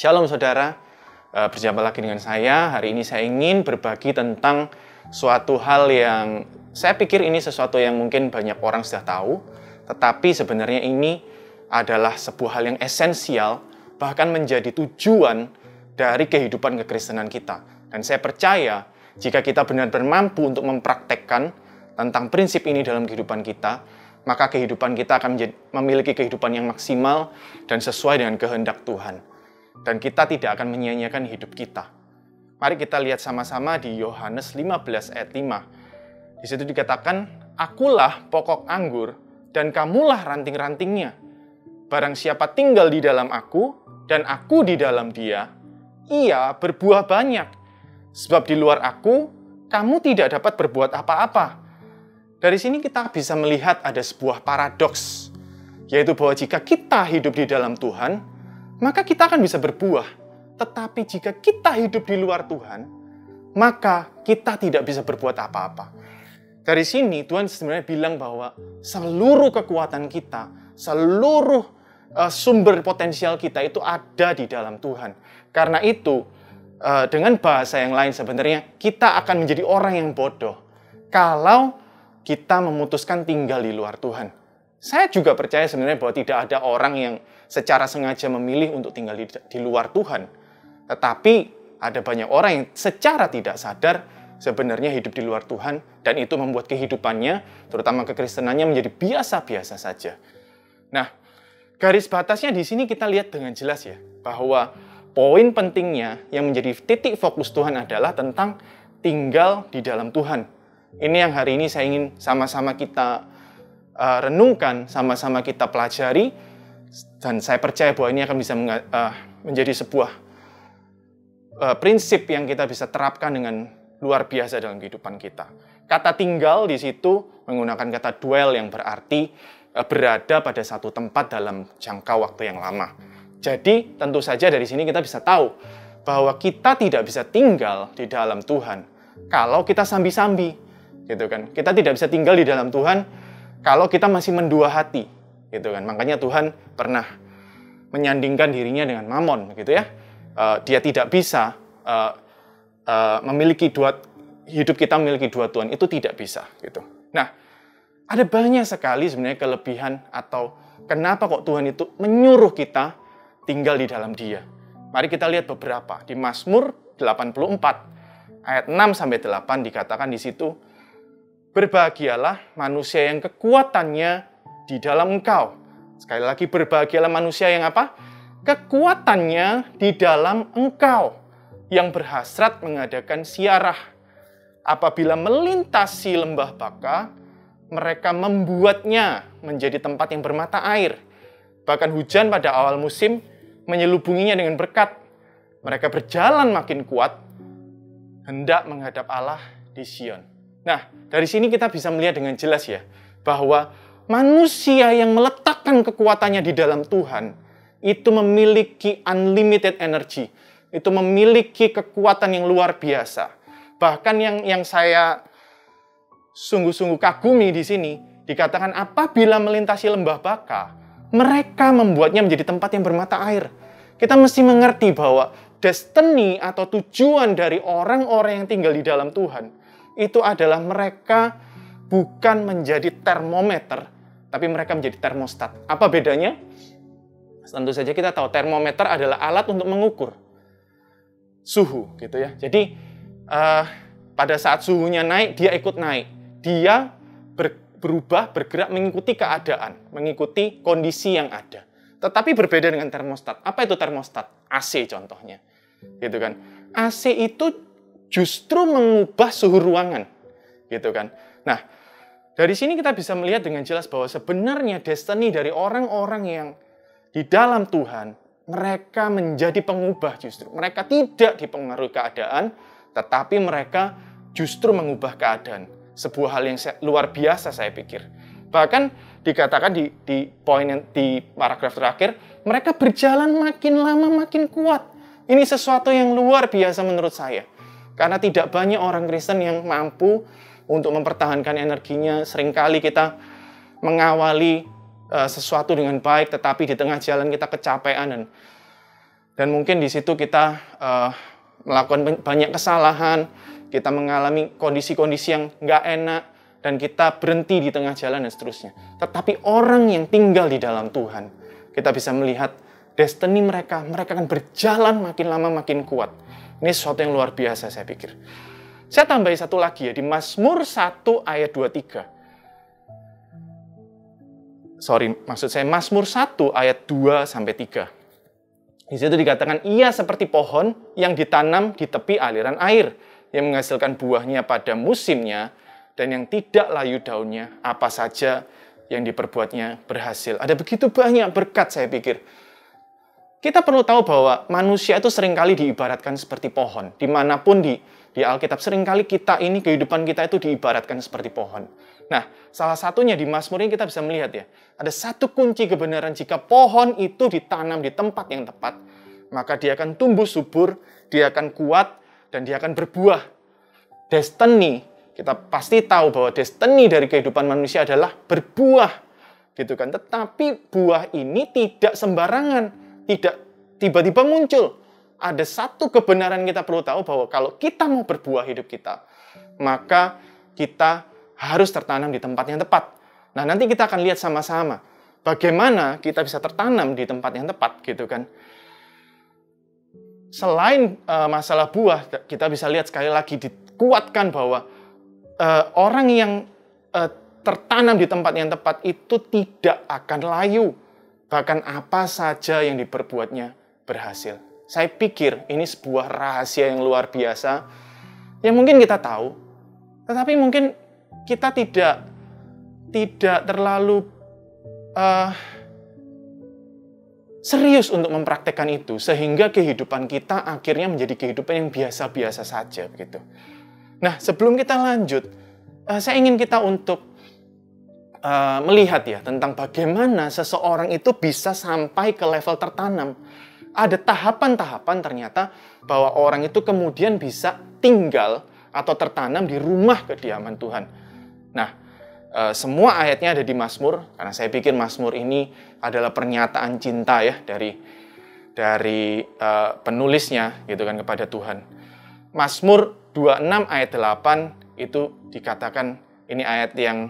Shalom saudara, berjumpa lagi dengan saya. Hari ini saya ingin berbagi tentang suatu hal yang saya pikir ini sesuatu yang mungkin banyak orang sudah tahu, tetapi sebenarnya ini adalah sebuah hal yang esensial, bahkan menjadi tujuan dari kehidupan kekristenan kita. Dan saya percaya, jika kita benar-benar mampu untuk mempraktekkan tentang prinsip ini dalam kehidupan kita, maka kehidupan kita akan memiliki kehidupan yang maksimal dan sesuai dengan kehendak Tuhan. Dan kita tidak akan menyia-nyiakan hidup kita. Mari kita lihat sama-sama di Yohanes 15 ayat 5. Di situ dikatakan, "Akulah pokok anggur dan kamulah ranting-rantingnya. Barang siapa tinggal di dalam aku dan aku di dalam dia, ia berbuah banyak. Sebab di luar aku, kamu tidak dapat berbuat apa-apa." Dari sini kita bisa melihat ada sebuah paradoks, yaitu bahwa jika kita hidup di dalam Tuhan, maka kita akan bisa berbuah. Tetapi jika kita hidup di luar Tuhan, maka kita tidak bisa berbuat apa-apa. Dari sini Tuhan sebenarnya bilang bahwa seluruh kekuatan kita, seluruh sumber potensial kita itu ada di dalam Tuhan. Karena itu, dengan bahasa yang lain sebenarnya kita akan menjadi orang yang bodoh kalau kita memutuskan tinggal di luar Tuhan. Saya juga percaya sebenarnya bahwa tidak ada orang yang secara sengaja memilih untuk tinggal di luar Tuhan. Tetapi ada banyak orang yang secara tidak sadar sebenarnya hidup di luar Tuhan, dan itu membuat kehidupannya, terutama kekristenannya, menjadi biasa-biasa saja. Nah, garis batasnya di sini kita lihat dengan jelas ya, bahwa poin pentingnya yang menjadi titik fokus Tuhan adalah tentang tinggal di dalam Tuhan. Ini yang hari ini saya ingin sama-sama kita renungkan, sama-sama kita pelajari, dan saya percaya bahwa ini akan bisa menjadi sebuah prinsip yang kita bisa terapkan dengan luar biasa dalam kehidupan kita. Kata tinggal di situ menggunakan kata dwell yang berarti berada pada satu tempat dalam jangka waktu yang lama. Jadi tentu saja dari sini kita bisa tahu bahwa kita tidak bisa tinggal di dalam Tuhan kalau kita sambi-sambi, gitu kan. Kita tidak bisa tinggal di dalam Tuhan kalau kita masih mendua hati, gitu kan. Makanya Tuhan pernah menyandingkan dirinya dengan Mamon, gitu ya. Dia tidak bisa memiliki hidup kita memiliki dua Tuhan, itu tidak bisa, gitu. Nah, ada banyak sekali sebenarnya kelebihan atau kenapa kok Tuhan itu menyuruh kita tinggal di dalam Dia. Mari kita lihat beberapa. Di Mazmur 84 ayat 6 sampai 8 dikatakan di situ, "Berbahagialah manusia yang kekuatannya di dalam Engkau." Sekali lagi, berbahagialah manusia yang apa? Kekuatannya di dalam Engkau, yang berhasrat mengadakan siarah. Apabila melintasi lembah baka, mereka membuatnya menjadi tempat yang bermata air. Bahkan hujan pada awal musim menyelubunginya dengan berkat. Mereka berjalan makin kuat, hendak menghadap Allah di Sion. Nah, dari sini kita bisa melihat dengan jelas ya, bahwa manusia yang meletakkan kekuatannya di dalam Tuhan, itu memiliki unlimited energy. Itu memiliki kekuatan yang luar biasa. Bahkan yang saya sungguh-sungguh kagumi di sini, dikatakan apabila melintasi lembah baka, mereka membuatnya menjadi tempat yang bermata air. Kita mesti mengerti bahwa destiny atau tujuan dari orang-orang yang tinggal di dalam Tuhan, itu adalah mereka bukan menjadi termometer, tapi mereka menjadi termostat. Apa bedanya? Tentu saja kita tahu termometer adalah alat untuk mengukur suhu, gitu ya. Jadi pada saat suhunya naik, dia ikut naik. Dia bergerak mengikuti keadaan, mengikuti kondisi yang ada. Tetapi berbeda dengan termostat. Apa itu termostat? AC contohnya, gitu kan. AC itu justru mengubah suhu ruangan, gitu kan. Nah, dari sini kita bisa melihat dengan jelas bahwa sebenarnya destiny dari orang-orang yang di dalam Tuhan, mereka menjadi pengubah justru. Mereka tidak dipengaruhi keadaan, tetapi mereka justru mengubah keadaan. Sebuah hal yang luar biasa saya pikir. Bahkan dikatakan di poin di paragraf terakhir, mereka berjalan makin lama makin kuat. Ini sesuatu yang luar biasa menurut saya. Karena tidak banyak orang Kristen yang mampu untuk mempertahankan energinya. Seringkali kita mengawali sesuatu dengan baik, tetapi di tengah jalan kita kecapean Dan mungkin di situ kita melakukan banyak kesalahan, kita mengalami kondisi-kondisi yang nggak enak, dan kita berhenti di tengah jalan dan seterusnya. Tetapi orang yang tinggal di dalam Tuhan, kita bisa melihat destiny mereka akan berjalan makin lama makin kuat. Ini sesuatu yang luar biasa saya pikir. Saya tambahin satu lagi ya, di Mazmur 1 ayat 23. Mazmur 1 ayat 2-3. Di situ dikatakan, ia seperti pohon yang ditanam di tepi aliran air, yang menghasilkan buahnya pada musimnya, dan yang tidak layu daunnya, apa saja yang diperbuatnya berhasil. Ada begitu banyak berkat saya pikir. Kita perlu tahu bahwa manusia itu seringkali diibaratkan seperti pohon. Dimanapun di Alkitab, seringkali kehidupan kita itu diibaratkan seperti pohon. Nah, salah satunya di Mazmur ini kita bisa melihat ya, ada satu kunci kebenaran. Jika pohon itu ditanam di tempat yang tepat, maka dia akan tumbuh subur, dia akan kuat, dan dia akan berbuah. Destiny, kita pasti tahu bahwa destiny dari kehidupan manusia adalah berbuah, gitu kan. Tetapi buah ini tidak sembarangan, tidak tiba-tiba muncul. Ada satu kebenaran kita perlu tahu, bahwa kalau kita mau berbuah hidup kita, maka kita harus tertanam di tempat yang tepat. Nah, nanti kita akan lihat sama-sama bagaimana kita bisa tertanam di tempat yang tepat, gitu kan. Selain masalah buah, kita bisa lihat sekali lagi dikuatkan bahwa orang yang tertanam di tempat yang tepat itu tidak akan layu. Bahkan apa saja yang diperbuatnya berhasil. Saya pikir ini sebuah rahasia yang luar biasa yang mungkin kita tahu, tetapi mungkin kita tidak terlalu serius untuk mempraktekkan itu, sehingga kehidupan kita akhirnya menjadi kehidupan yang biasa-biasa saja begitu. Nah, sebelum kita lanjut, saya ingin kita untuk melihat ya tentang bagaimana seseorang itu bisa sampai ke level tertanam. Ada tahapan-tahapan ternyata bahwa orang itu kemudian bisa tinggal atau tertanam di rumah kediaman Tuhan. Nah, semua ayatnya ada di Mazmur, karena saya pikir Mazmur ini adalah pernyataan cinta ya dari penulisnya gitu kan kepada Tuhan. Mazmur 26 ayat 8 itu dikatakan, ini ayat yang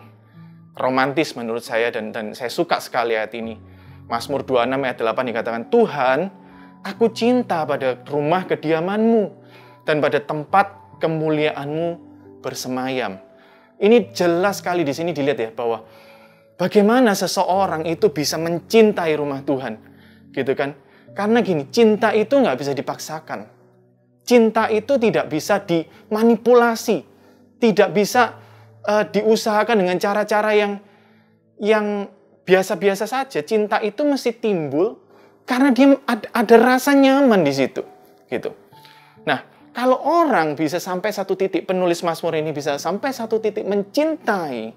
romantis menurut saya, dan saya suka sekali ayat ini. Mazmur 26 ayat 8 dikatakan, Tuhan, aku cinta pada rumah kediaman-Mu dan pada tempat kemuliaan-Mu bersemayam. Ini jelas sekali di sini dilihat ya, bahwa bagaimana seseorang itu bisa mencintai rumah Tuhan, gitu kan? Karena gini, cinta itu nggak bisa dipaksakan. Cinta itu tidak bisa dimanipulasi, tidak bisa diusahakan dengan cara-cara yang biasa-biasa saja. Cinta itu mesti timbul karena dia ada rasa nyaman di situ, gitu. Nah, kalau orang bisa sampai satu titik, penulis Mazmur ini bisa sampai satu titik mencintai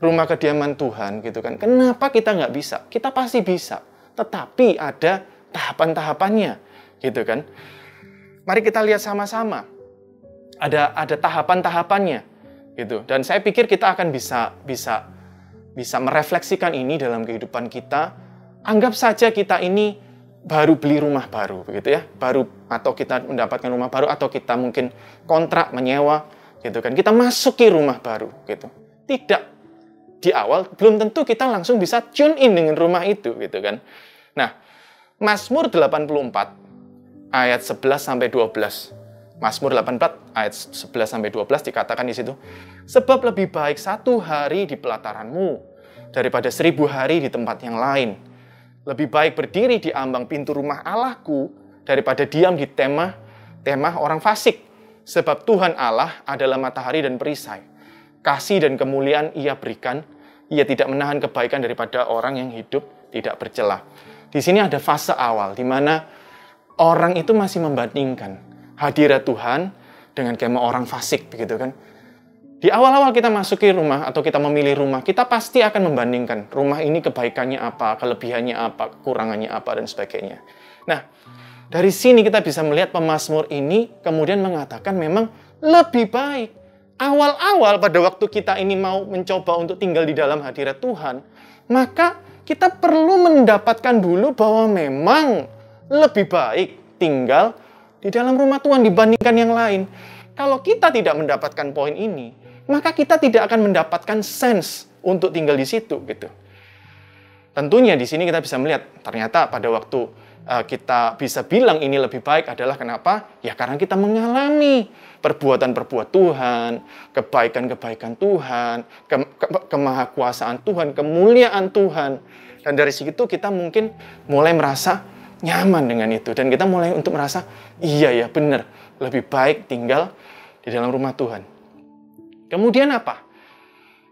rumah kediaman Tuhan, gitu kan? Kenapa kita nggak bisa? Kita pasti bisa, tetapi ada tahapan-tahapannya, gitu kan? Mari kita lihat sama-sama. Ada tahapan-tahapannya, gitu. Dan saya pikir kita akan bisa merefleksikan ini dalam kehidupan kita. Anggap saja kita ini baru beli rumah baru, begitu ya, atau kita mendapatkan rumah baru, atau kita mungkin kontrak menyewa, gitu kan. Kita masuki rumah baru, gitu. Tidak di awal belum tentu kita langsung bisa tune in dengan rumah itu, gitu kan. Nah, Mazmur 84 ayat 11 sampai 12. Mazmur 84 ayat 11 sampai 12 dikatakan di situ, sebab lebih baik 1 hari di pelataranmu daripada 1000 hari di tempat yang lain. Lebih baik berdiri di ambang pintu rumah Allahku daripada diam di temah orang fasik. Sebab Tuhan Allah adalah matahari dan perisai. Kasih dan kemuliaan Ia berikan. Ia tidak menahan kebaikan daripada orang yang hidup tidak bercela. Di sini ada fase awal di mana orang itu masih membandingkan hadirat Tuhan dengan kemah orang fasik, begitu kan? Di awal-awal kita masuki rumah atau kita memilih rumah, kita pasti akan membandingkan rumah ini kebaikannya apa, kelebihannya apa, kekurangannya apa, dan sebagainya. Nah, dari sini kita bisa melihat pemazmur ini kemudian mengatakan memang lebih baik. Awal-awal pada waktu kita ini mau mencoba untuk tinggal di dalam hadirat Tuhan, maka kita perlu mendapatkan dulu bahwa memang lebih baik tinggal di dalam rumah Tuhan dibandingkan yang lain. Kalau kita tidak mendapatkan poin ini, maka kita tidak akan mendapatkan sense untuk tinggal di situ gitu. Tentunya di sini kita bisa melihat ternyata pada waktu kita bisa bilang ini lebih baik adalah kenapa? Ya karena kita mengalami perbuatan-perbuatan Tuhan, kebaikan-kebaikan Tuhan, kemahakuasaan Tuhan, kemuliaan Tuhan. Dan dari situ kita mungkin mulai merasa nyaman dengan itu. Dan kita mulai untuk merasa, iya ya benar, lebih baik tinggal di dalam rumah Tuhan. Kemudian apa?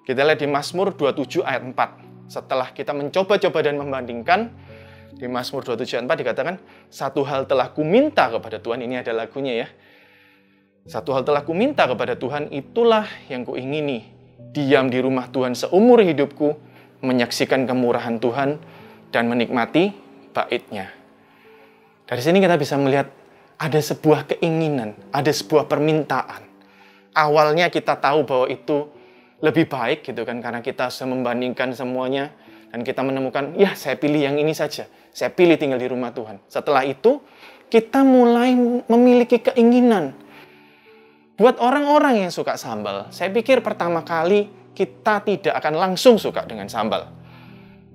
Kita lihat di Mazmur 27 ayat 4. Setelah kita mencoba-coba dan membandingkan, di Mazmur 27 ayat 4 dikatakan, satu hal telah kuminta kepada Tuhan, ini ada lagunya ya. Satu hal telah kuminta kepada Tuhan, itulah yang kuingini. Diam di rumah Tuhan seumur hidupku, menyaksikan kemurahan Tuhan, dan menikmati bait-Nya. Dari sini kita bisa melihat ada sebuah keinginan, ada sebuah permintaan. Awalnya kita tahu bahwa itu lebih baik gitu kan, karena kita sudah membandingkan semuanya, dan kita menemukan, ya saya pilih yang ini saja. Saya pilih tinggal di rumah Tuhan. Setelah itu, kita mulai memiliki keinginan. Buat orang-orang yang suka sambal, saya pikir pertama kali kita tidak akan langsung suka dengan sambal.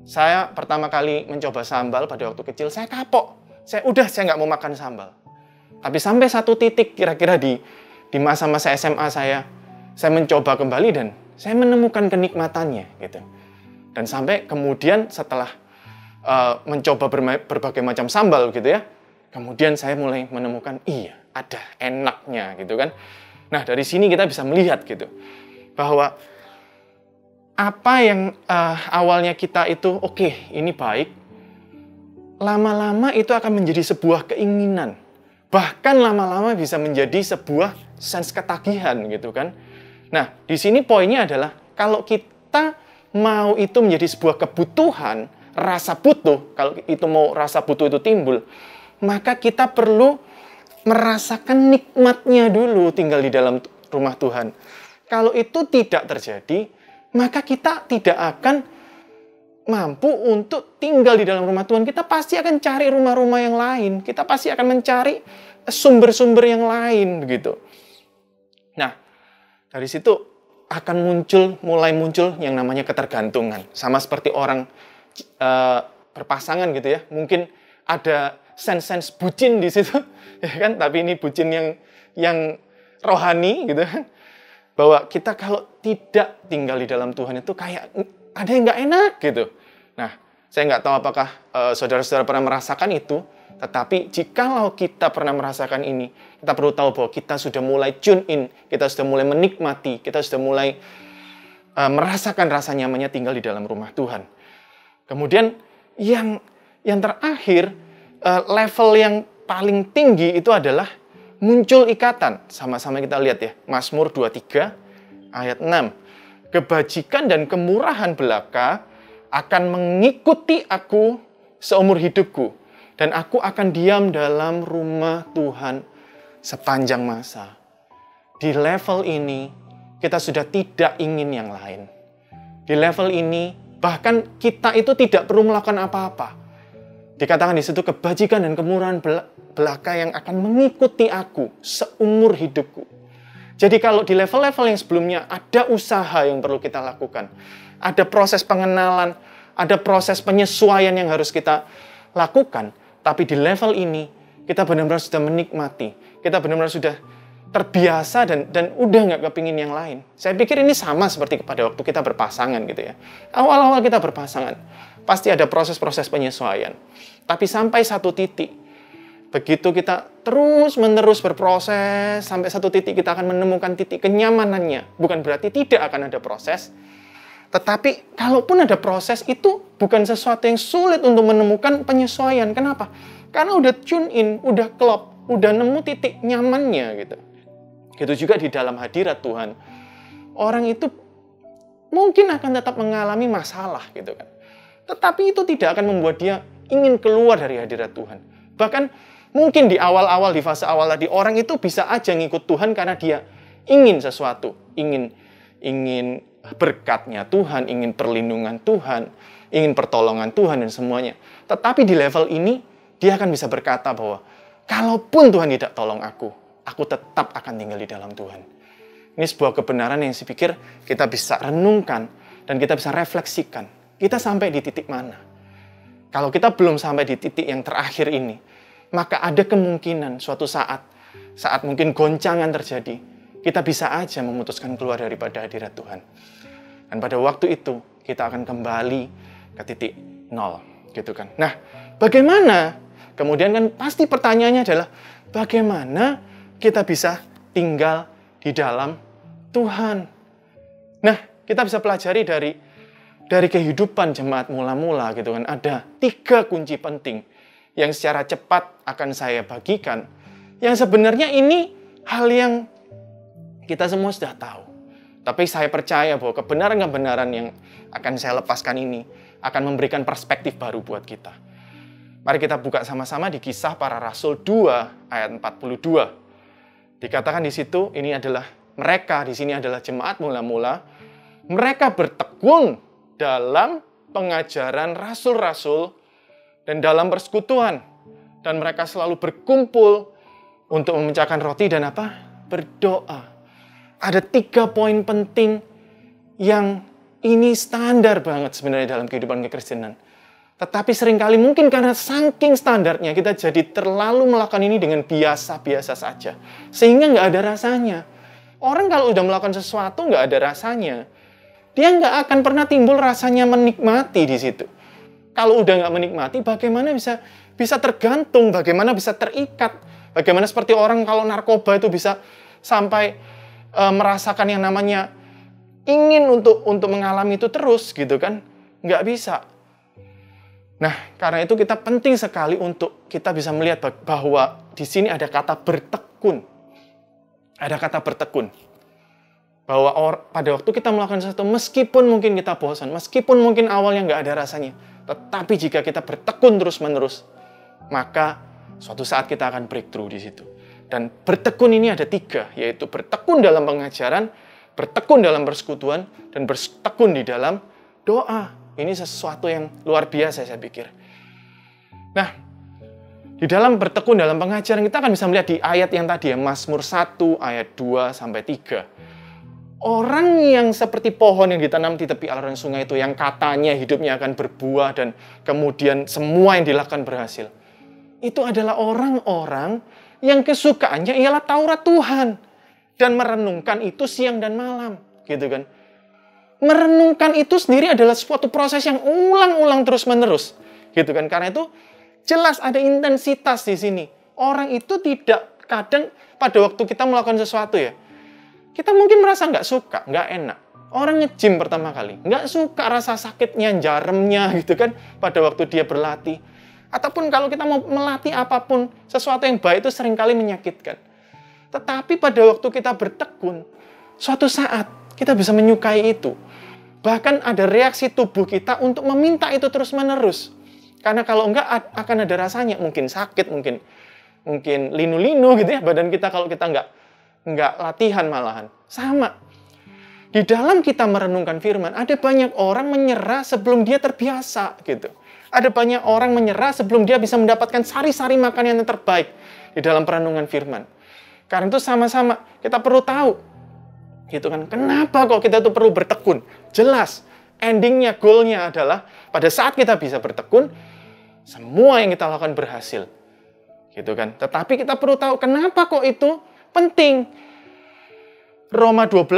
Saya pertama kali mencoba sambal pada waktu kecil, saya kapok. Saya nggak mau makan sambal. Tapi sampai satu titik kira-kira di masa-masa SMA saya mencoba kembali dan saya menemukan kenikmatannya gitu. Dan sampai kemudian setelah mencoba berbagai macam sambal gitu ya, kemudian saya mulai menemukan iya ada enaknya gitu kan. Nah dari sini kita bisa melihat gitu bahwa apa yang awalnya kita itu oke, ini baik, lama-lama itu akan menjadi sebuah keinginan. Bahkan lama-lama bisa menjadi sebuah sense ketagihan gitu kan. Nah, di sini poinnya adalah kalau kita mau itu menjadi sebuah kebutuhan, rasa butuh, kalau itu mau rasa butuh itu timbul, maka kita perlu merasakan nikmatnya dulu tinggal di dalam rumah Tuhan. Kalau itu tidak terjadi, maka kita tidak akan mampu untuk tinggal di dalam rumah Tuhan. Kita pasti akan cari rumah-rumah yang lain. Kita pasti akan mencari sumber-sumber yang lain begitu. Nah, dari situ akan mulai muncul yang namanya ketergantungan. Sama seperti orang berpasangan gitu ya. Mungkin ada sense bucin di situ, ya kan? Tapi ini bucin yang rohani gitu kan. Bahwa kita kalau tidak tinggal di dalam Tuhan itu kayak ada yang nggak enak gitu. Nah, saya nggak tahu apakah saudara-saudara pernah merasakan itu, tetapi jikalau kita pernah merasakan ini, kita perlu tahu bahwa kita sudah mulai tune in, kita sudah mulai menikmati, kita sudah mulai merasakan rasa nyamannya tinggal di dalam rumah Tuhan. Kemudian yang terakhir, level yang paling tinggi itu adalah muncul ikatan. Sama-sama kita lihat ya, Mazmur 23 ayat 6. Kebajikan dan kemurahan belaka akan mengikuti aku seumur hidupku. Dan aku akan diam dalam rumah Tuhan sepanjang masa. Di level ini, kita sudah tidak ingin yang lain. Di level ini, bahkan kita itu tidak perlu melakukan apa-apa. Dikatakan di situ kebajikan dan kemurahan belaka yang akan mengikuti aku seumur hidupku. Jadi kalau di level-level yang sebelumnya ada usaha yang perlu kita lakukan. Ada proses pengenalan, ada proses penyesuaian yang harus kita lakukan. Tapi di level ini, kita benar-benar sudah menikmati. Kita benar-benar sudah terbiasa dan udah nggak kepingin yang lain. Saya pikir ini sama seperti pada waktu kita berpasangan gitu ya. Awal-awal kita berpasangan, pasti ada proses-proses penyesuaian. Tapi sampai satu titik, begitu kita terus-menerus berproses, sampai satu titik kita akan menemukan titik kenyamanannya. Bukan berarti tidak akan ada proses, tetapi kalaupun ada proses, itu bukan sesuatu yang sulit untuk menemukan penyesuaian. Kenapa? Karena udah tune in, udah klop, udah nemu titik nyamannya gitu. Gitu juga di dalam hadirat Tuhan. Orang itu mungkin akan tetap mengalami masalah gitu kan. Tetapi itu tidak akan membuat dia ingin keluar dari hadirat Tuhan. Bahkan mungkin di awal-awal, di fase awal tadi, orang itu bisa aja ngikut Tuhan karena dia ingin sesuatu, ingin berkatnya Tuhan, ingin perlindungan Tuhan, ingin pertolongan Tuhan dan semuanya. Tetapi di level ini, dia akan bisa berkata bahwa kalaupun Tuhan tidak tolong aku tetap akan tinggal di dalam Tuhan. Ini sebuah kebenaran yang saya pikir kita bisa renungkan dan kita bisa refleksikan. Kita sampai di titik mana? Kalau kita belum sampai di titik yang terakhir ini, maka ada kemungkinan suatu saat mungkin goncangan terjadi, kita bisa aja memutuskan keluar daripada hadirat Tuhan. Dan pada waktu itu, kita akan kembali ke titik nol, gitu kan. Nah, bagaimana? Kemudian kan pasti pertanyaannya adalah, bagaimana kita bisa tinggal di dalam Tuhan? Nah, kita bisa pelajari dari kehidupan jemaat mula-mula, gitu kan. Ada 3 kunci penting yang secara cepat akan saya bagikan, yang sebenarnya ini hal yang kita semua sudah tahu. Tapi saya percaya bahwa kebenaran-kebenaran yang akan saya lepaskan ini akan memberikan perspektif baru buat kita. Mari kita buka sama-sama di Kisah Para Rasul 2 ayat 42. Dikatakan di situ, ini adalah mereka di sini adalah jemaat mula-mula. Mereka bertekun dalam pengajaran rasul-rasul dan dalam persekutuan. Dan mereka selalu berkumpul untuk memecahkan roti dan apa? Berdoa. Ada 3 poin penting yang ini standar banget sebenarnya dalam kehidupan kekristenan. Tetapi seringkali mungkin karena saking standarnya kita jadi terlalu melakukan ini dengan biasa-biasa saja. Sehingga nggak ada rasanya. Orang kalau udah melakukan sesuatu nggak ada rasanya, dia nggak akan pernah timbul rasanya menikmati di situ. Kalau udah nggak menikmati, bagaimana bisa tergantung, bagaimana bisa terikat, bagaimana seperti orang kalau narkoba itu bisa sampai merasakan yang namanya ingin untuk mengalami itu terus, gitu kan? Nggak bisa. Nah, karena itu kita penting sekali untuk kita bisa melihat bahwa di sini ada kata bertekun. Ada kata bertekun. Bahwa pada waktu kita melakukan sesuatu, meskipun mungkin kita bosan, meskipun mungkin awalnya nggak ada rasanya, tetapi jika kita bertekun terus-menerus, maka suatu saat kita akan breakthrough di situ. Dan bertekun ini ada 3, yaitu bertekun dalam pengajaran, bertekun dalam persekutuan, dan bertekun di dalam doa. Ini sesuatu yang luar biasa saya pikir. Nah, di dalam bertekun dalam pengajaran kita akan bisa melihat di ayat yang tadi ya, Mazmur 1 ayat 2-3. Orang yang seperti pohon yang ditanam di tepi aliran sungai itu, yang katanya hidupnya akan berbuah dan kemudian semua yang dilakukan berhasil. Itu adalah orang-orang yang kesukaannya ialah Taurat Tuhan. Dan merenungkan itu siang dan malam. Gitu kan. Merenungkan itu sendiri adalah suatu proses yang ulang-ulang terus-menerus. Gitu kan. Karena itu jelas ada intensitas di sini. Orang itu tidak kadang pada waktu kita melakukan sesuatu ya, kita mungkin merasa nggak suka, nggak enak. Orang nge-gym pertama kali, nggak suka rasa sakitnya, jaremnya gitu kan, pada waktu dia berlatih. Ataupun kalau kita mau melatih apapun, sesuatu yang baik itu seringkali menyakitkan. Tetapi pada waktu kita bertekun, suatu saat kita bisa menyukai itu. Bahkan ada reaksi tubuh kita untuk meminta itu terus-menerus. Karena kalau enggak akan ada rasanya, mungkin sakit, mungkin linu-linu gitu ya badan kita kalau kita enggak latihan malahan. Sama. Di dalam kita merenungkan firman, ada banyak orang menyerah sebelum dia terbiasa gitu. Ada banyak orang menyerah sebelum dia bisa mendapatkan sari-sari makanan yang terbaik di dalam perenungan firman. Karena itu sama-sama kita perlu tahu. Gitu kan. Kenapa kok kita itu perlu bertekun? Jelas, endingnya, goalnya adalah pada saat kita bisa bertekun, semua yang kita lakukan berhasil. Gitu kan. Tetapi kita perlu tahu kenapa kok itu penting. Roma 12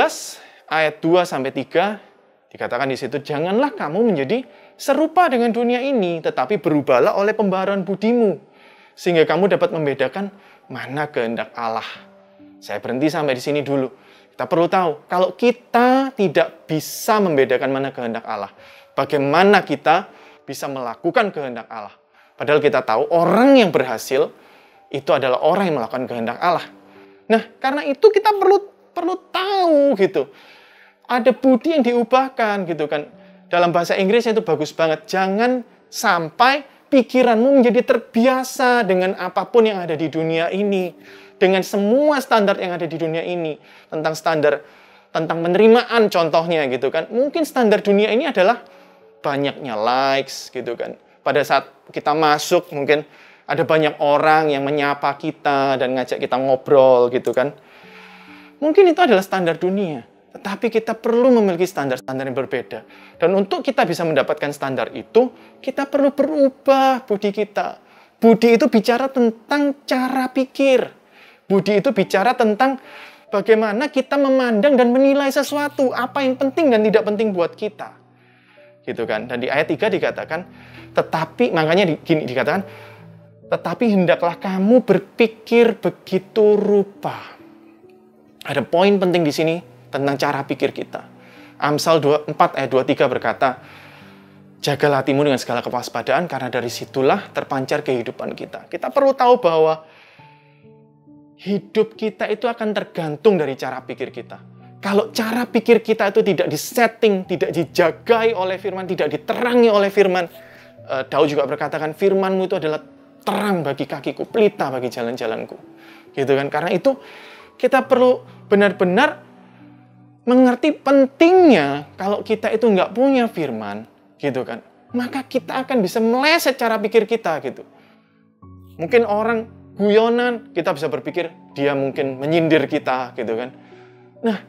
ayat 2-3 dikatakan di situ, janganlah kamu menjadi serupa dengan dunia ini, tetapi berubahlah oleh pembaharuan budimu, sehingga kamu dapat membedakan mana kehendak Allah. Saya berhenti sampai di sini dulu. Kita perlu tahu, kalau kita tidak bisa membedakan mana kehendak Allah, bagaimana kita bisa melakukan kehendak Allah? Padahal kita tahu orang yang berhasil itu adalah orang yang melakukan kehendak Allah. Nah, karena itu kita perlu tahu gitu. Ada budi yang diubahkan gitu kan. Dalam bahasa Inggrisnya itu bagus banget. Jangan sampai pikiranmu menjadi terbiasa dengan apapun yang ada di dunia ini. Dengan semua standar yang ada di dunia ini. Tentang penerimaan contohnya gitu kan. Mungkin standar dunia ini adalah banyaknya likes gitu kan. Pada saat kita masuk mungkin Ada banyak orang yang menyapa kita dan ngajak kita ngobrol gitu kan. Mungkin itu adalah standar dunia. Tetapi kita perlu memiliki standar-standar yang berbeda. Dan untuk kita bisa mendapatkan standar itu, kita perlu berubah budi kita. Budi itu bicara tentang cara pikir. Budi itu bicara tentang bagaimana kita memandang dan menilai sesuatu. Apa yang penting dan tidak penting buat kita. Gitu kan. Dan di ayat 3 dikatakan, tetapi hendaklah kamu berpikir begitu rupa. Ada poin penting di sini tentang cara pikir kita. Amsal 4 ayat 23 berkata, jagalah hatimu dengan segala kewaspadaan, karena dari situlah terpancar kehidupan kita. Kita perlu tahu bahwa hidup kita itu akan tergantung dari cara pikir kita. Kalau cara pikir kita itu tidak disetting, tidak dijagai oleh firman, tidak diterangi oleh firman, Daud juga berkatakan, firmanmu itu adalah terang bagi kakiku, pelita bagi jalan-jalanku. Gitu kan? Karena itu kita perlu benar-benar mengerti pentingnya kalau kita itu nggak punya firman, gitu kan? Maka kita akan bisa meleset cara pikir kita, gitu. Mungkin orang guyonan, kita bisa berpikir dia mungkin menyindir kita, gitu kan? Nah,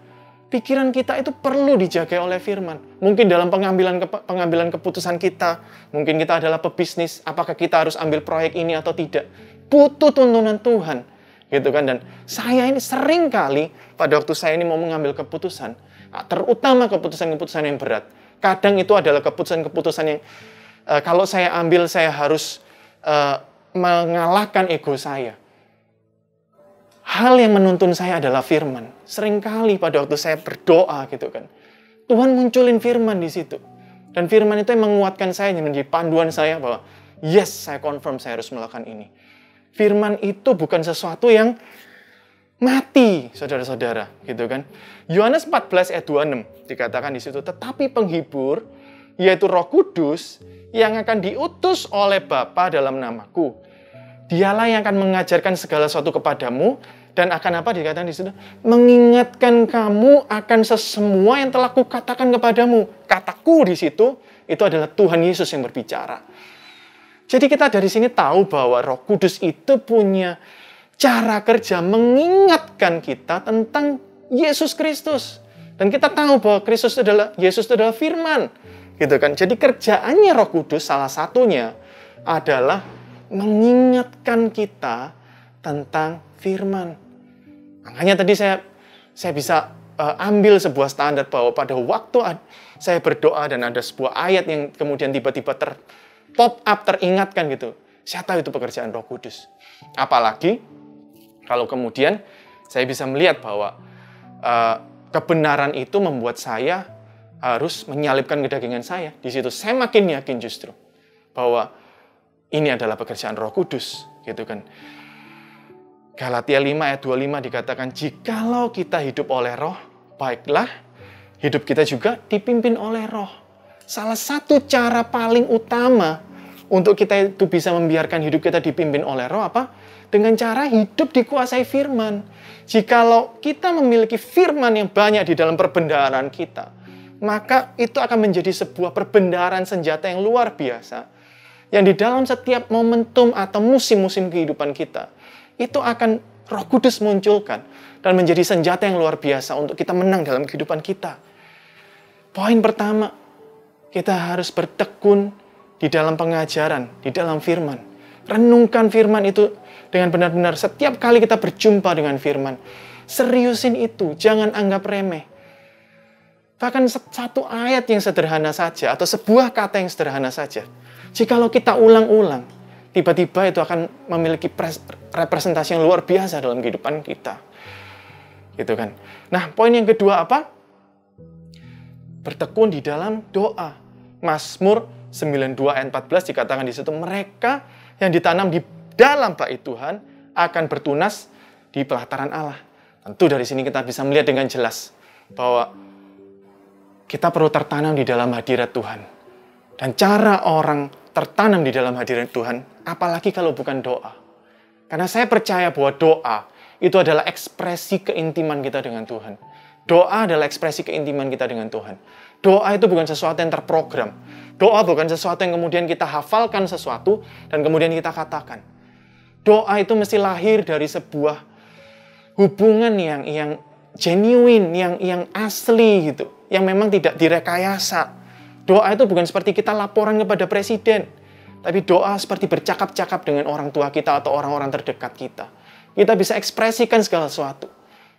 pikiran kita itu perlu dijaga oleh firman. Mungkin dalam pengambilan keputusan kita, mungkin kita adalah pebisnis, apakah kita harus ambil proyek ini atau tidak. Butuh tuntunan Tuhan, gitu kan. Dan saya ini sering kali pada waktu saya ini mau mengambil keputusan, terutama keputusan-keputusan yang berat. Kadang itu adalah keputusan-keputusan yang kalau saya ambil saya harus mengalahkan ego saya. Hal yang menuntun saya adalah firman. Seringkali pada waktu saya berdoa gitu kan, Tuhan munculin firman di situ. Dan firman itu yang menguatkan saya, menjadi panduan saya bahwa yes, saya confirm saya harus melakukan ini. Firman itu bukan sesuatu yang mati, saudara-saudara, gitu kan. Yohanes 14 ayat 26 dikatakan di situ, tetapi penghibur, yaitu Roh Kudus, yang akan diutus oleh Bapa dalam namaku. Dialah yang akan mengajarkan segala sesuatu kepadamu, dan akan apa dikatakan di situ? Mengingatkan kamu akan semua yang telah kukatakan kepadamu. Kataku di situ, itu adalah Tuhan Yesus yang berbicara. Jadi kita dari sini tahu bahwa Roh Kudus itu punya cara kerja mengingatkan kita tentang Yesus Kristus. Dan kita tahu bahwa Yesus itu adalah firman. Gitu kan? Jadi kerjaannya Roh Kudus salah satunya adalah mengingatkan kita tentang firman. Makanya tadi saya bisa ambil sebuah standar bahwa pada waktu saya berdoa dan ada sebuah ayat yang kemudian tiba-tiba pop up, teringatkan gitu. Saya tahu itu pekerjaan Roh Kudus. Apalagi kalau kemudian saya bisa melihat bahwa kebenaran itu membuat saya harus menyalibkan kedagingan saya. Di situ saya makin yakin justru bahwa ini adalah pekerjaan Roh Kudus, gitu kan. Galatia 5 ayat 25 dikatakan, jikalau kita hidup oleh Roh, baiklah hidup kita juga dipimpin oleh Roh. Salah satu cara paling utama untuk kita itu bisa membiarkan hidup kita dipimpin oleh Roh apa? Dengan cara hidup dikuasai firman. Jikalau kita memiliki firman yang banyak di dalam perbendaharaan kita, maka itu akan menjadi sebuah perbendaharaan senjata yang luar biasa. Yang di dalam setiap momentum atau musim-musim kehidupan kita, itu akan Roh Kudus munculkan dan menjadi senjata yang luar biasa untuk kita menang dalam kehidupan kita. Poin pertama, kita harus bertekun di dalam pengajaran, di dalam firman. Renungkan firman itu dengan benar-benar setiap kali kita berjumpa dengan firman. Seriusin itu, jangan anggap remeh. Bahkan satu ayat yang sederhana saja atau sebuah kata yang sederhana saja, jikalau kita ulang-ulang, tiba-tiba itu akan memiliki representasi yang luar biasa dalam kehidupan kita. Gitu kan. Nah, poin yang kedua apa? Bertekun di dalam doa. Mazmur 92 ayat 14 dikatakan di situ, mereka yang ditanam di dalam bait Tuhan akan bertunas di pelataran Allah. Tentu dari sini kita bisa melihat dengan jelas bahwa kita perlu tertanam di dalam hadirat Tuhan. Dan cara orang tertanam di dalam hadirat Tuhan, apalagi kalau bukan doa. Karena saya percaya bahwa doa itu adalah ekspresi keintiman kita dengan Tuhan. Doa adalah ekspresi keintiman kita dengan Tuhan. Doa itu bukan sesuatu yang terprogram. Doa bukan sesuatu yang kemudian kita hafalkan sesuatu dan kemudian kita katakan. Doa itu mesti lahir dari sebuah hubungan yang genuine, yang asli gitu, yang memang tidak direkayasa. Doa itu bukan seperti kita laporan kepada presiden, tapi doa seperti bercakap-cakap dengan orang tua kita atau orang-orang terdekat kita. Kita bisa ekspresikan segala sesuatu.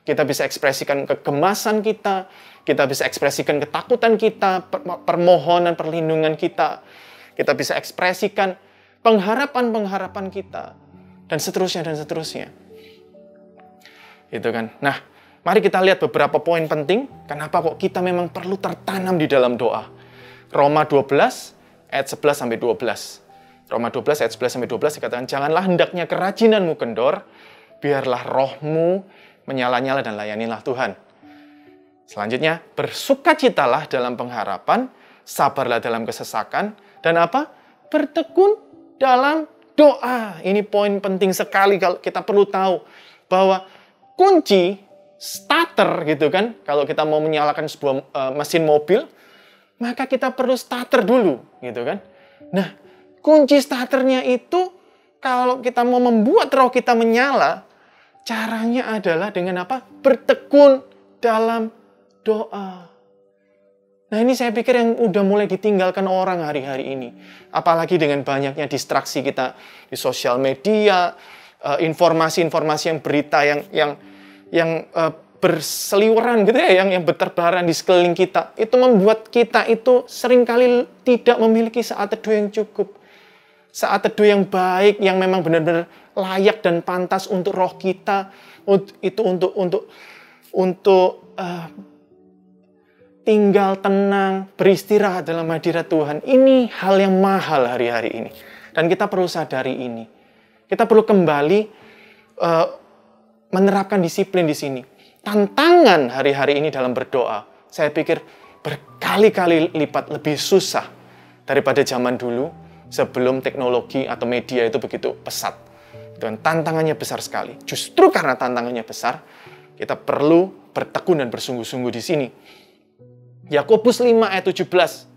Kita bisa ekspresikan kegemasan kita bisa ekspresikan ketakutan kita, permohonan, perlindungan kita. Kita bisa ekspresikan pengharapan-pengharapan kita, dan seterusnya, dan seterusnya. Gitu kan. Nah, mari kita lihat beberapa poin penting, kenapa kok kita memang perlu tertanam di dalam doa. Roma 12, ayat 11-12. Roma 12, ayat 11-12 dikatakan, janganlah hendaknya kerajinanmu kendor, biarlah rohmu menyala-nyala dan layanilah Tuhan. Selanjutnya, bersukacitalah dalam pengharapan, sabarlah dalam kesesakan, dan apa? Bertekun dalam doa. Ini poin penting sekali kalau kita perlu tahu bahwa kunci starter gitu kan, kalau kita mau menyalakan sebuah mesin mobil, maka kita perlu starter dulu gitu kan. Nah, kunci starternya itu kalau kita mau membuat roh kita menyala, caranya adalah dengan apa? Bertekun dalam doa. Nah, ini saya pikir yang udah mulai ditinggalkan orang hari-hari ini. Apalagi dengan banyaknya distraksi kita di sosial media, informasi-informasi yang berita yang berseliweran gitu ya, yang berterbaran di sekeliling kita. Itu membuat kita itu seringkali tidak memiliki saat teduh yang cukup. Saat teduh yang baik, yang memang benar-benar layak dan pantas untuk roh kita, itu untuk tinggal tenang, beristirahat dalam hadirat Tuhan. Ini hal yang mahal hari-hari ini. Dan kita perlu sadari ini. Kita perlu kembali menerapkan disiplin di sini. Tantangan hari-hari ini dalam berdoa, saya pikir berkali-kali lipat lebih susah daripada zaman dulu, sebelum teknologi atau media itu begitu pesat. Dan tantangannya besar sekali. Justru karena tantangannya besar, kita perlu bertekun dan bersungguh-sungguh di sini. Yakobus 5 ayat 17.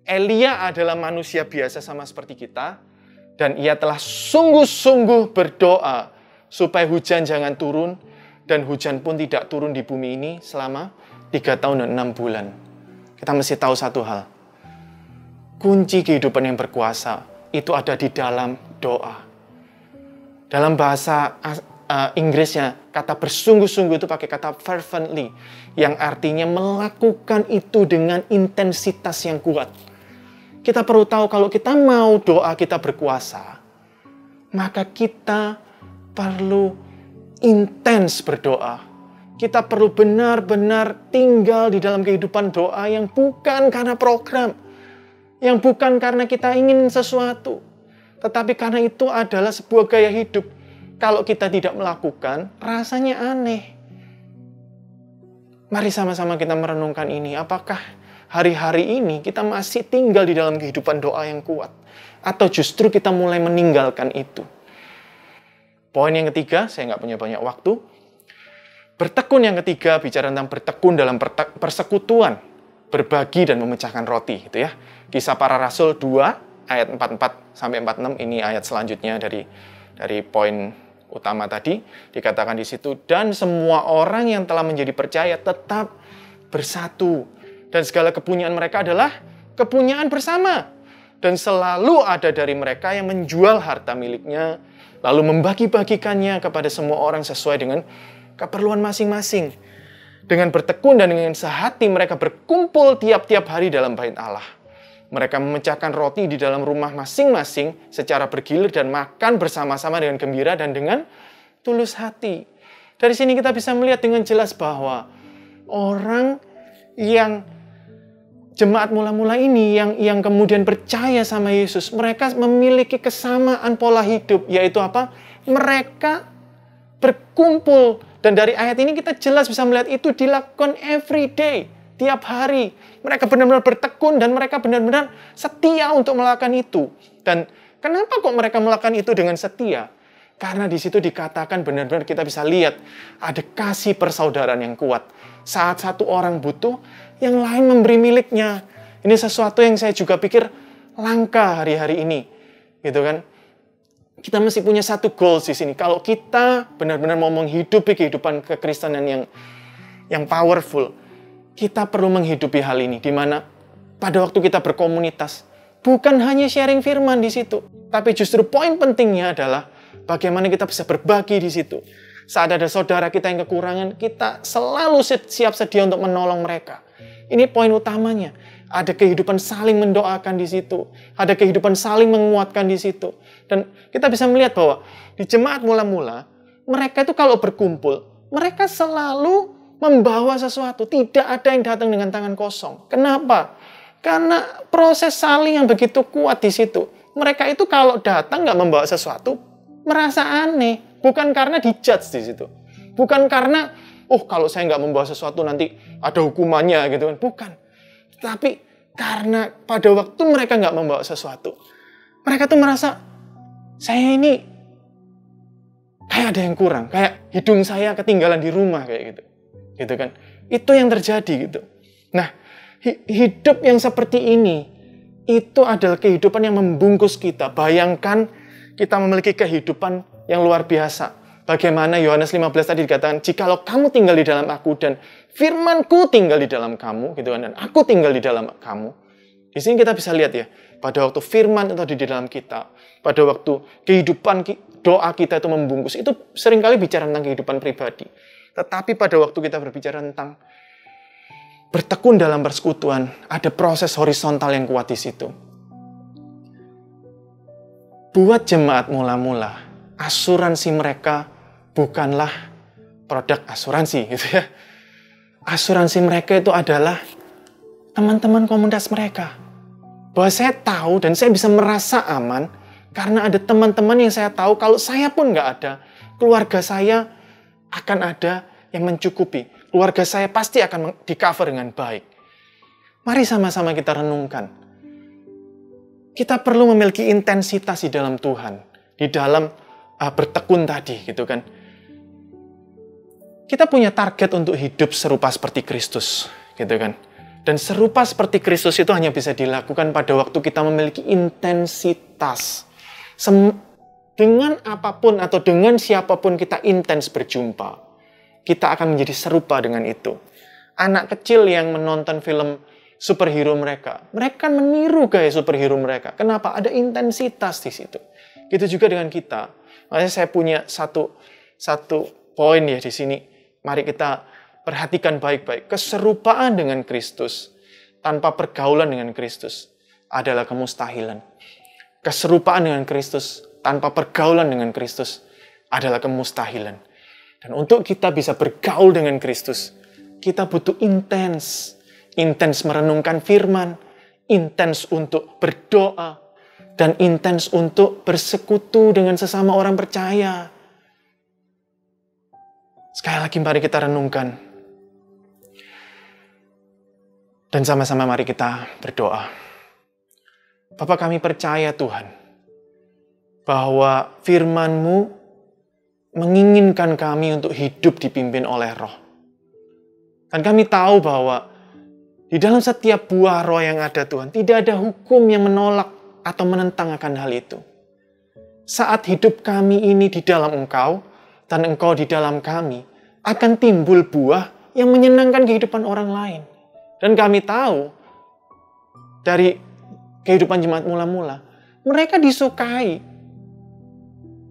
Elia adalah manusia biasa sama seperti kita, dan ia telah sungguh-sungguh berdoa supaya hujan jangan turun, dan hujan pun tidak turun di bumi ini selama 3 tahun dan 6 bulan. Kita mesti tahu satu hal. Kunci kehidupan yang berkuasa itu ada di dalam doa. Dalam bahasa Inggrisnya, kata bersungguh-sungguh itu pakai kata fervently, yang artinya melakukan itu dengan intensitas yang kuat. Kita perlu tahu kalau kita mau doa kita berkuasa, maka kita perlu intens berdoa. Kita perlu benar-benar tinggal di dalam kehidupan doa yang bukan karena program, yang bukan karena kita ingin sesuatu, tetapi karena itu adalah sebuah gaya hidup. Kalau kita tidak melakukan, rasanya aneh. Mari sama-sama kita merenungkan ini. Apakah hari-hari ini kita masih tinggal di dalam kehidupan doa yang kuat? Atau justru kita mulai meninggalkan itu? Poin yang ketiga, saya nggak punya banyak waktu. Bertekun yang ketiga, bicara tentang bertekun dalam persekutuan, berbagi dan memecahkan roti. Gitu ya. Kisah Para Rasul 2, ayat 44-46, ini ayat selanjutnya dari poin utama tadi, dikatakan di situ, dan semua orang yang telah menjadi percaya tetap bersatu, dan segala kepunyaan mereka adalah kepunyaan bersama, dan selalu ada dari mereka yang menjual harta miliknya, lalu membagi-bagikannya kepada semua orang sesuai dengan keperluan masing-masing. Dengan bertekun dan dengan sehati mereka berkumpul tiap-tiap hari dalam bait Allah. Mereka memecahkan roti di dalam rumah masing-masing secara bergilir dan makan bersama-sama dengan gembira dan dengan tulus hati. Dari sini kita bisa melihat dengan jelas bahwa orang yang jemaat mula-mula ini yang kemudian percaya sama Yesus, mereka memiliki kesamaan pola hidup, yaitu apa? Mereka berkumpul. Dan dari ayat ini kita jelas bisa melihat itu dilakukan every day. Tiap hari, mereka benar-benar bertekun dan mereka benar-benar setia untuk melakukan itu. Dan kenapa kok mereka melakukan itu dengan setia? Karena di situ dikatakan benar-benar kita bisa lihat ada kasih persaudaraan yang kuat. Saat satu orang butuh, yang lain memberi miliknya. Ini sesuatu yang saya juga pikir langka hari-hari ini. Gitu kan? kita mesti punya satu goals di sini. Kalau kita benar-benar mau menghidupi kehidupan kekristenan yang powerful, kita perlu menghidupi hal ini, di mana pada waktu kita berkomunitas, bukan hanya sharing firman di situ, tapi justru poin pentingnya adalah bagaimana kita bisa berbagi di situ. Saat ada saudara kita yang kekurangan, kita selalu siap sedia untuk menolong mereka. Ini poin utamanya. Ada kehidupan saling mendoakan di situ. Ada kehidupan saling menguatkan di situ. Dan kita bisa melihat bahwa di jemaat mula-mula, mereka itu kalau berkumpul, mereka selalu membawa sesuatu. Tidak ada yang datang dengan tangan kosong. Kenapa? Karena proses saling yang begitu kuat di situ. Mereka itu kalau datang nggak membawa sesuatu, merasa aneh. Bukan karena dijudge di situ. Bukan karena, kalau saya nggak membawa sesuatu nanti ada hukumannya gitu kan. Bukan. Tapi karena pada waktu mereka nggak membawa sesuatu, mereka tuh merasa, saya ini kayak ada yang kurang. Kayak hidung saya ketinggalan di rumah kayak gitu. Gitu kan. Itu yang terjadi gitu. Nah, hidup yang seperti ini, itu adalah kehidupan yang membungkus kita. Bayangkan kita memiliki kehidupan yang luar biasa. Bagaimana Yohanes 15 tadi dikatakan, jikalau kamu tinggal di dalam aku dan firmanku tinggal di dalam kamu, gitu kan, dan aku tinggal di dalam kamu. Di sini kita bisa lihat ya, pada waktu firman itu di dalam kita, pada waktu kehidupan doa kita itu membungkus, itu seringkali bicara tentang kehidupan pribadi. Tetapi pada waktu kita berbicara tentang bertekun dalam persekutuan, ada proses horizontal yang kuat di situ. Buat jemaat mula-mula, asuransi mereka bukanlah produk asuransi gitu ya. Asuransi mereka itu adalah teman-teman komunitas mereka. Bahwa saya tahu dan saya bisa merasa aman karena ada teman-teman yang saya tahu kalau saya pun nggak ada, keluarga saya akan ada yang mencukupi. Keluarga saya pasti akan di-cover dengan baik. Mari sama-sama kita renungkan. Kita perlu memiliki intensitas di dalam Tuhan, di dalam bertekun tadi gitu kan. Kita punya target untuk hidup serupa seperti Kristus, gitu kan. Dan serupa seperti Kristus itu hanya bisa dilakukan pada waktu kita memiliki intensitas. Dengan apapun atau dengan siapapun kita intens berjumpa, kita akan menjadi serupa dengan itu. Anak kecil yang menonton film superhero mereka kan meniru gaya superhero mereka. Kenapa? Ada intensitas di situ. Gitu juga dengan kita. Makanya saya punya satu poin ya di sini. Mari kita perhatikan baik-baik. Keserupaan dengan Kristus tanpa pergaulan dengan Kristus adalah kemustahilan. Keserupaan dengan Kristus tanpa pergaulan dengan Kristus adalah kemustahilan. Dan untuk kita bisa bergaul dengan Kristus, kita butuh intens. Intens merenungkan firman, intens untuk berdoa, dan intens untuk bersekutu dengan sesama orang percaya. Sekali lagi mari kita renungkan. Dan sama-sama mari kita berdoa. Bapa, kami percaya Tuhan, bahwa firman-Mu menginginkan kami untuk hidup dipimpin oleh Roh. Dan kami tahu bahwa di dalam setiap buah roh yang ada Tuhan, tidak ada hukum yang menolak atau menentang akan hal itu. Saat hidup kami ini di dalam Engkau, dan Engkau di dalam kami, akan timbul buah yang menyenangkan kehidupan orang lain. Dan kami tahu, dari kehidupan jemaat mula-mula, mereka disukai.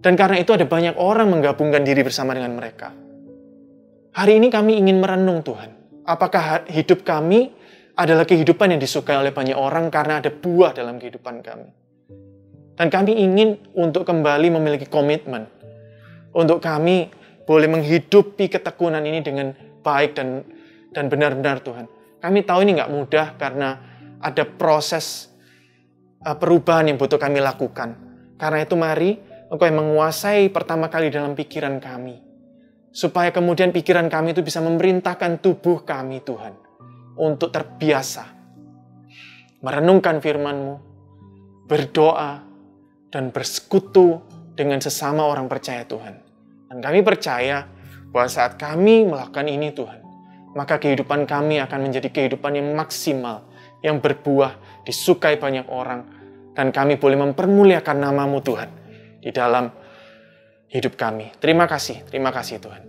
Dan karena itu ada banyak orang menggabungkan diri bersama dengan mereka. Hari ini kami ingin merenung Tuhan. Apakah hidup kami adalah kehidupan yang disukai oleh banyak orang karena ada buah dalam kehidupan kami. Dan kami ingin untuk kembali memiliki komitmen. Untuk kami boleh menghidupi ketekunan ini dengan baik dan benar-benar Tuhan. Kami tahu ini nggak mudah karena ada proses perubahan yang butuh kami lakukan. Karena itu mari Engkau yang menguasai pertama kali dalam pikiran kami. Supaya kemudian pikiran kami itu bisa memerintahkan tubuh kami Tuhan. Untuk terbiasa merenungkan firman-Mu, berdoa, dan bersekutu dengan sesama orang percaya Tuhan. Dan kami percaya bahwa saat kami melakukan ini Tuhan, maka kehidupan kami akan menjadi kehidupan yang maksimal, yang berbuah, disukai banyak orang, dan kami boleh mempermuliakan nama-Mu Tuhan. Di di dalam hidup kami. Terima kasih Tuhan.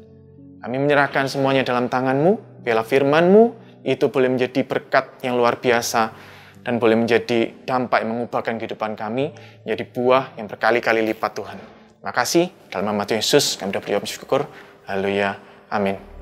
Kami menyerahkan semuanya dalam tangan-Mu, biarlah firman-Mu itu boleh menjadi berkat yang luar biasa dan boleh menjadi dampak yang mengubahkan kehidupan kami, menjadi buah yang berkali-kali lipat Tuhan. Terima kasih, dalam nama Tuhan Yesus kami berdoa bersyukur. Haleluya. Amin.